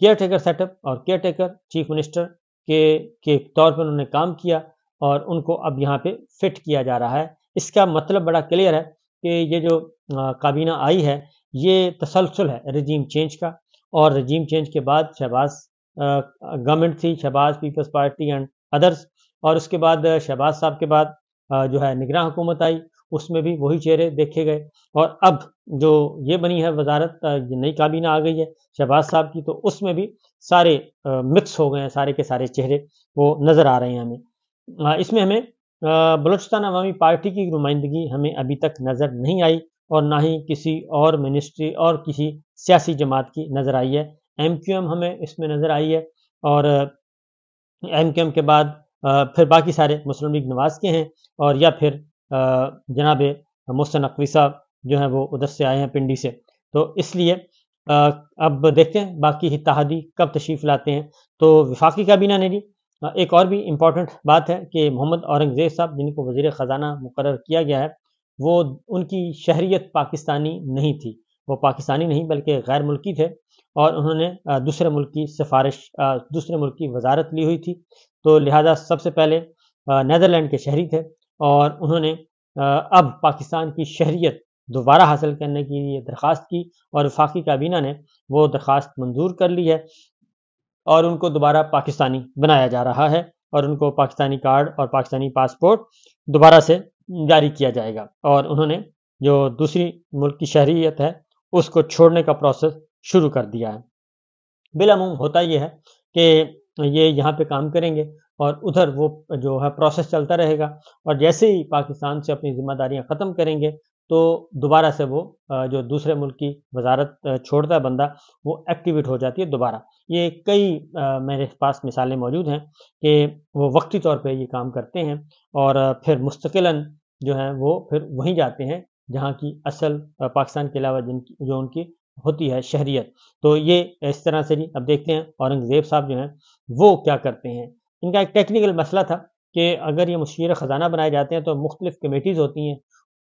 Care taker set up اور care taker chief minister کے طور پر انہوں نے کام کیا اور ان کو اب یہاں پہ فٹ کیا جا رہا ہے۔ اس کا مطلب بڑا کلیئر ہے کہ یہ جو کابینہ آئی ہے یہ تسلسل ہے رجیم چینج کا، اور رجیم چینج کے بعد شہباز گورنمنٹ تھی، شہباز پیپلز پارٹی اینڈ ادرس، اور اس کے بعد شہباز صاحب کے بعد جو ہے نگراں حکومت آئی، اس میں بھی وہی چہرے دیکھے گئے، اور اب جو یہ بنی ہے وزارت، نئی کابینہ آ گئی ہے شہباز صاحب کی، تو اس میں بھی سارے مکس ہو گئے ہیں، سارے کے سارے چہرے وہ نظر آ رہے ہیں ہمیں۔ اس میں ہمیں بلوچستان عوامی پارٹی کی نمائندگی ہمیں ابھی تک نظر نہیں آئی، اور نہ ہی کسی اور منسٹری اور کسی سیاسی جماعت کی نظر آئی ہے۔ ایم کیو ایم ہمیں اس میں نظر آئی ہے، اور ایم کیو ایم کے بعد پھر باقی سارے مسلم لیگ نواز کے ہیں، اور یا پھر جناب محسن نقوی صاحب جو ہیں وہ ادھر سے آئے ہیں پنڈی سے۔ تو اس لیے اب دیکھتے ہیں باقی اتحادی کب تشریف لاتے ہیں۔ تو وفاقی کابینہ نے بھی ایک اور بھی امپورٹنٹ بات ہے کہ محمد اورنگزیب صاحب جن کو وزیر خزانہ مقرر کیا گیا ہے، وہ ان کی شہریت پاکستانی نہیں تھی، وہ پاکستانی نہیں بلکہ غیر ملکی تھے، اور انہوں نے دوسرے ملک کی دوسرے ملک کی وزارت لی ہوئی تھی، تو لہذا سب سے پہلے نیدرلینڈ کے شہری تھے، اور انہوں نے اب پاکستان کی شہریت دوبارہ حاصل کرنے کی لیے درخواست کی، اور وفاقی کابینہ نے وہ درخواست منظور کر لی ہے، اور ان کو دوبارہ پاکستانی بنایا جا رہا ہے، اور ان کو پاکستانی کارڈ اور پاکستانی پاسپورٹ دوبارہ سے جاری کیا جائے گا، اور انہوں نے جو دوسری ملک کی شہریت ہے اس کو چھوڑنے کا پروسیس شروع کر دیا ہے۔ بالعموم ہوتا یہ ہے کہ یہ یہاں پہ کام کریں گے اور ادھر وہ جو ہے پروسیس چلتا رہے گا، اور جیسے ہی پاکستان سے اپنی ذمہ داریاں ختم کریں گے تو دوبارہ سے وہ جو دوسرے ملک کی وزارت چھوڑتا ہے بندہ، وہ ایکٹیویٹ ہو جاتی ہے دوبارہ۔ یہ کئی میرے پاس مثالیں موجود ہیں کہ وہ وقتی طور پہ یہ کام کرتے ہیں، اور پھر مستقلاً جو ہیں وہ پھر وہیں جاتے ہیں جہاں کی اصل پاکستان کے علاوہ جو ان کی ہوتی ہے شہریت۔ تو یہ اس طرح سے نہیں۔ اب دیکھتے ہیں اورنگزیب صاحب جو ہیں وہ کیا کرتے ہیں۔ ان کا ایک ٹیکنیکل مسئلہ تھا کہ اگر یہ مشیر خزانہ بنائے جاتے ہیں تو مختلف کمیٹیز ہوتی ہیں،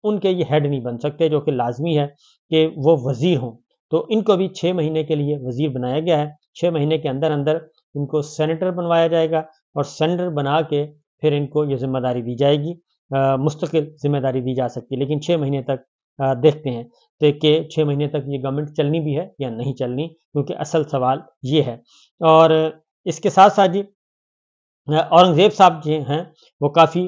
ان کے یہ ہیڈ نہیں بن سکتے، جو کہ لازمی ہے کہ وہ وزیر ہوں، تو ان کو بھی 6 مہینے کے لیے وزیر بنایا گیا ہے۔ 6 مہینے کے اندر اندر ان کو سینیٹر بنوایا جائے گا، اور سینیٹر بنا کے پھر ان کو یہ ذمہ داری دی جائے گی، مستقل ذمہ داری دی جا سکتی ہے، لیکن 6 مہینے تک دیکھتے ہیں کہ 6 مہینے تک یہ گورنمنٹ چلنی بھی ہے یا نہیں چلنی، کیونکہ اصل سوال یہ ہے۔ اور اس کے ساتھ ساتھ جی اورنگزیب صاحب جو ہیں وہ کافی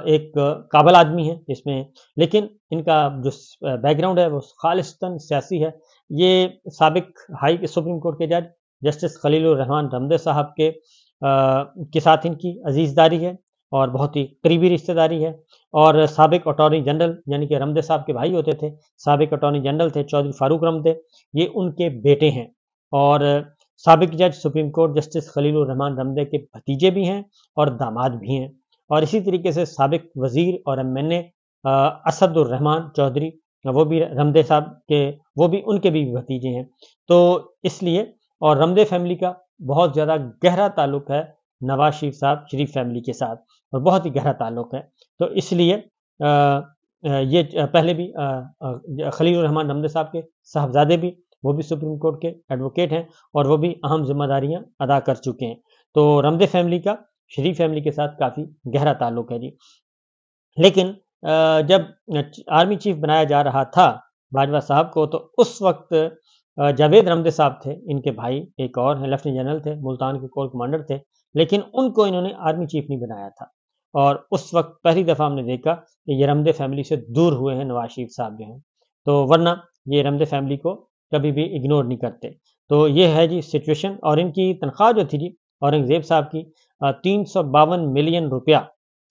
ایک قابل آدمی ہیں اس میں، لیکن ان کا جو بیک گراؤنڈ ہے وہ خالصتاً سیاسی ہے۔ یہ سابق سپریم کورٹ کے جج جسٹس خلیل الرحمان رمدے صاحب کے ساتھ ان کی عزیزداری ہے اور بہت ہی قریبی رشتہ داری ہے، اور سابق اٹارنی جنرل یعنی کہ رمدے صاحب کے بھائی ہوتے تھے، سابق اٹارنی جنرل تھے چودھری فاروق رمدے، یہ ان کے بیٹے ہیں، اور سابق جج سپریم کورٹ جسٹس خلیل الرحمان رمدے کے بھتیجے بھی ہیں اور داماد بھی ہیں، اور اسی طریقے سے سابق وزیر اور ایم این اے اسد الرحمان چودھری، وہ بھی رمدے صاحب کے، وہ بھی ان کے بھی بھتیجے ہیں۔ تو اس لیے اور رمدے فیملی کا بہت زیادہ گہرا تعلق ہے نواز شریف فیملی کے ساتھ، اور بہت ہی گہرا تعلق ہے، تو اس لیے یہ پہلے بھی خلیل الرحمان رمدے صاحب کے صاحبزادے بھی، وہ بھی سپریم کورٹ کے ایڈوکیٹ ہیں، اور وہ بھی اہم ذمہ داریاں ادا کر چکے ہیں۔ تو رمدے فیملی کا شریف فیملی کے ساتھ کافی گہرا تعلق ہے جی۔ لیکن جب آرمی چیف بنایا جا رہا تھا باجوہ صاحب کو، تو اس وقت جاوید رمدے صاحب تھے، ان کے بھائی ایک اور ہیں، لیفٹیننٹ جنرل تھے، ملتان کے کور کمانڈر تھے، لیکن ان کو انہوں نے آرمی چیف نہیں بنایا تھا، اور اس وقت پہلی دفعہ ہم نے دیکھا کہ یہ رمدے فیملی سے دور ہوئے ہیں نواز شریف صاحب جو ہیں، تو ورنہ یہ رمدے فیملی کو کبھی بھی اگنور نہیں کرتے۔ تو یہ ہے جی سچویشن، اور ان کی تنخواہ جو تھی جی اورنگزیب صاحب کی 352 ملین روپیہ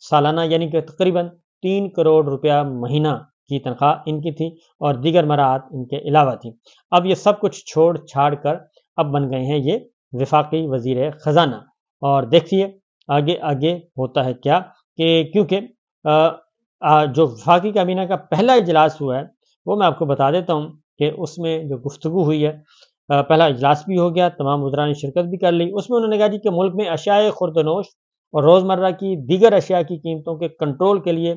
سالانہ، یعنی کہ تقریباً 3 کروڑ روپیہ مہینہ کی تنخواہ ان کی تھی، اور دیگر مراعات ان کے علاوہ تھی۔ اب یہ سب کچھ چھوڑ چھاڑ کر اب بن گئے ہیں یہ وفاقی وزیر خزانہ، اور دیکھیے آگے آگے ہوتا ہے کیا، کہ کیونکہ جو وفاقی کابینہ کا پہلا اجلاس ہوا ہے وہ میں آپ کو بتا دیتا ہوں کہ اس میں جو گفتگو ہوئی ہے، پہلا اجلاس بھی ہو گیا، تمام وزراء نے شرکت بھی کر لی۔ اس میں انہوں نے کہا جی کہ ملک میں اشیاء خوردنوش اور روزمرہ کی دیگر اشیاء کی قیمتوں کے کنٹرول کے لیے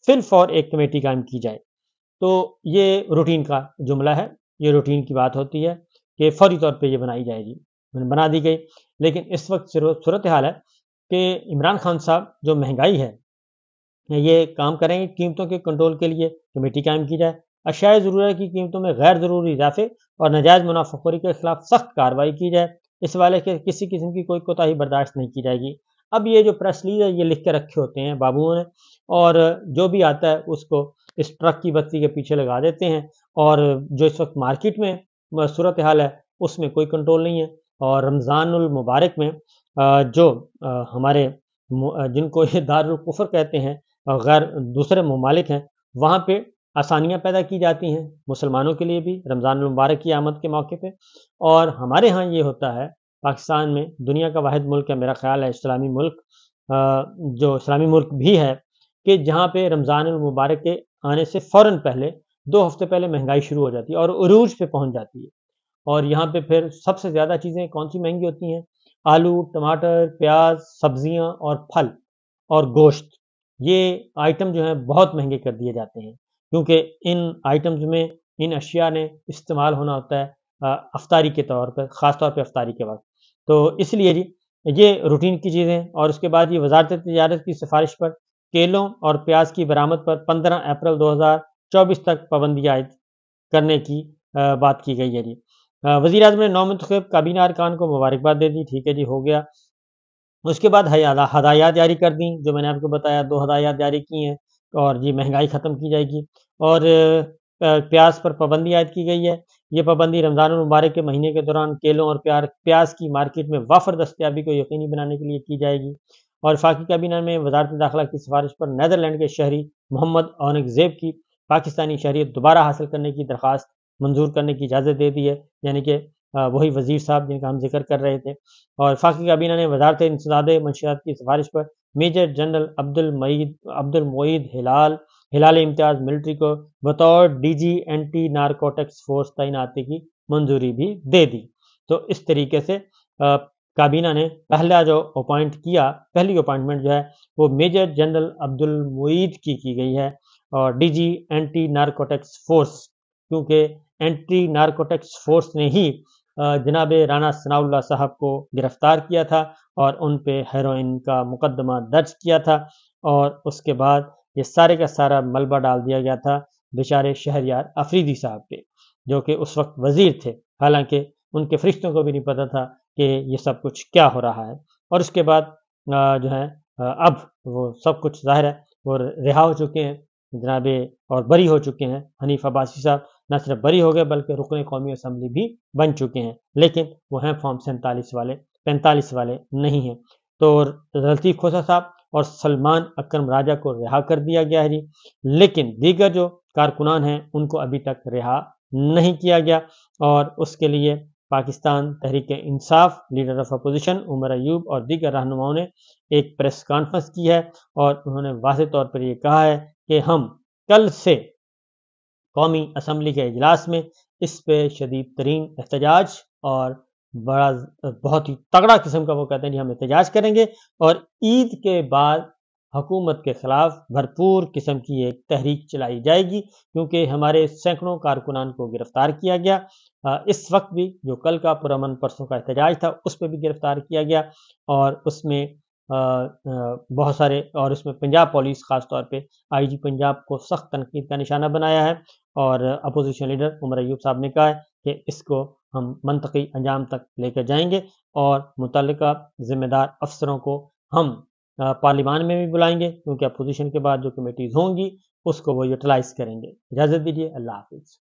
فی الفور ایک کمیٹی قائم کی جائے۔ تو یہ روٹین کا جملہ ہے، یہ روٹین کی بات ہوتی ہے کہ فوری طور پہ یہ بنائی جائے گی۔ بنا دی گئی. لیکن اس وقت صورتحال ہے کہ عمران خان صاحب جو مہنگائی ہے یہ کام کریں گے قیمتوں کے کنٹرول کے لیے کمیٹی قائم کی جائے. اشیاء ضرورت کی قیمتوں میں غیر ضروری اضافے اور ناجائز منافع خوری کے خلاف سخت کارروائی کی جائے. اس والے کے کسی قسم کی کوئی کوتاہی برداشت نہیں کی جائے گی. اب یہ جو پریس ریلیز ہے یہ لکھ کے رکھے ہوتے ہیں بابوؤں نے، اور جو بھی آتا ہے اس کو اس ٹرک کی بتی کے پیچھے لگا دیتے ہیں. اور جو اس وقت مارکیٹ میں صورتحال ہے اس میں کوئی کنٹرول نہیں ہے. اور رمضان المبارک میں جو ہمارے جن کو یہ دارالکفر کہتے ہیں غیر دوسرے ممالک ہیں، وہاں پہ آسانیاں پیدا کی جاتی ہیں مسلمانوں کے لیے بھی رمضان المبارک کی آمد کے موقع پہ. اور ہمارے ہاں یہ ہوتا ہے پاکستان میں، دنیا کا واحد ملک ہے میرا خیال ہے اسلامی ملک، جو اسلامی ملک بھی ہے، کہ جہاں پہ رمضان المبارک کے آنے سے فوراً پہلے 2 ہفتے پہلے مہنگائی شروع ہو جاتی ہے اور عروج پہ پہنچ جاتی ہے. اور یہاں پہ پھر سب سے زیادہ چیزیں کون سی مہنگی ہوتی ہیں؟ آلو، ٹماٹر، پیاز، سبزیاں اور پھل اور گوشت. یہ آئٹم جو ہیں بہت مہنگے کر دیے جاتے ہیں، کیونکہ ان آئٹمز میں ان اشیاء نے استعمال ہونا ہوتا ہے افطاری کے طور پر، خاص طور پہ افطاری کے وقت. تو اس لیے جی یہ روٹین کی چیزیں. اور اس کے بعد یہ وزارت تجارت کی سفارش پر کیلوں اور پیاز کی برآمد پر 15 اپریل 2024 تک پابندی عائد کرنے کی بات کی گئی ہے جی. وزیر اعظم نے نو منتخب کابینہ ارکان کو مبارکباد دے دی. ٹھیک ہے جی، ہو گیا. اس کے بعد ہدایات جاری کر دیں، جو میں نے آپ کو بتایا 2 ہدایات جاری کی ہیں. اور جی مہنگائی ختم کی جائے گی. اور پیاز پر پابندی عائد کی گئی ہے. یہ پابندی رمضان المبارک کے مہینے کے دوران کیلوں اور پیاز کی مارکیٹ میں وافر دستیابی کو یقینی بنانے کے لیے کی جائے گی. اور وفاقی کابینہ میں وزارت داخلہ کی سفارش پر نیدرلینڈ کے شہری محمد اونگ زیب کی پاکستانی شہریت دوبارہ حاصل کرنے کی درخواست منظور کرنے کی اجازت دے دی ہے، یعنی کہ وہی وزیر صاحب جن کا ہم ذکر کر رہے تھے. اور وفاقی کابینہ نے وزارت انسداد منشیات کی سفارش پر میجر جنرل عبد المعید ہلال امتیاز ملٹری کو بطور D G anti narcotics force تعیناتی کی منظوری بھی دے دی. تو اس طریقے سے کابینہ نے پہلا جو پہلی اپوائنٹمنٹ جو ہے وہ میجر جنرل عبد المعید کی گئی ہے، اور D G anti narcotics force, کیونکہ اینٹی نارکوٹکس فورس نے ہی جناب رانا ثناء اللہ صاحب کو گرفتار کیا تھا اور ان پہ ہیروئن کا مقدمہ درج کیا تھا. اور اس کے بعد یہ سارے کا سارا ملبہ ڈال دیا گیا تھا بیچارے شہریار افریدی صاحب پہ، جو کہ اس وقت وزیر تھے، حالانکہ ان کے فرشتوں کو بھی نہیں پتہ تھا کہ یہ سب کچھ کیا ہو رہا ہے. اور اس کے بعد جو ہے اب وہ سب کچھ ظاہر ہے وہ رہا ہو چکے ہیں جناب، اور بری ہو چکے ہیں. حنیف عباسی صاحب نہ صرف بری ہو گئے بلکہ رکن قومی اسمبلی بھی بن چکے ہیں، لیکن وہ ہیں فارم 45 والے نہیں ہیں. تو لطیف کھوسہ صاحب اور سلمان اکرم راجہ کو رہا کر دیا گیا ہے جی، لیکن دیگر جو کارکنان ہیں ان کو ابھی تک رہا نہیں کیا گیا. اور اس کے لیے Pakistan Tehreek Insaf leader of opposition Omar Ayub اور دیگر رہنماؤں نے ایک پریس کانفرنس کی ہے، اور انہوں نے واضح طور پر یہ کہا ہے کہ ہم کل سے قومی اسمبلی کے اجلاس میں اس پہ شدید ترین احتجاج اور بہت ہی تگڑا قسم کا وہ کہتے ہیں ہم احتجاج کریں گے. اور عید کے بعد حکومت کے خلاف بھرپور قسم کی ایک تحریک چلائی جائے گی، کیونکہ ہمارے سینکڑوں کارکنان کو گرفتار کیا گیا. اس وقت بھی جو کل کا پرامن پرسوں کا احتجاج تھا اس پہ بھی گرفتار کیا گیا، اور اس میں بہت سارے، اور اس میں پنجاب پولیس خاص طور پہ آئی جی پنجاب کو سخت تنقید کا نشانہ بنایا ہے. اور اپوزیشن لیڈر عمر ایوب صاحب نے کہا ہے کہ اس کو ہم منطقی انجام تک لے کر جائیں گے، اور متعلقہ ذمہ دار افسروں کو ہم پارلیمان میں بھی بلائیں گے، کیونکہ اپوزیشن کے بعد جو کمیٹیز ہوں گی اس کو وہ یوٹیلائز کریں گے. اجازت دیجیے، اللہ حافظ.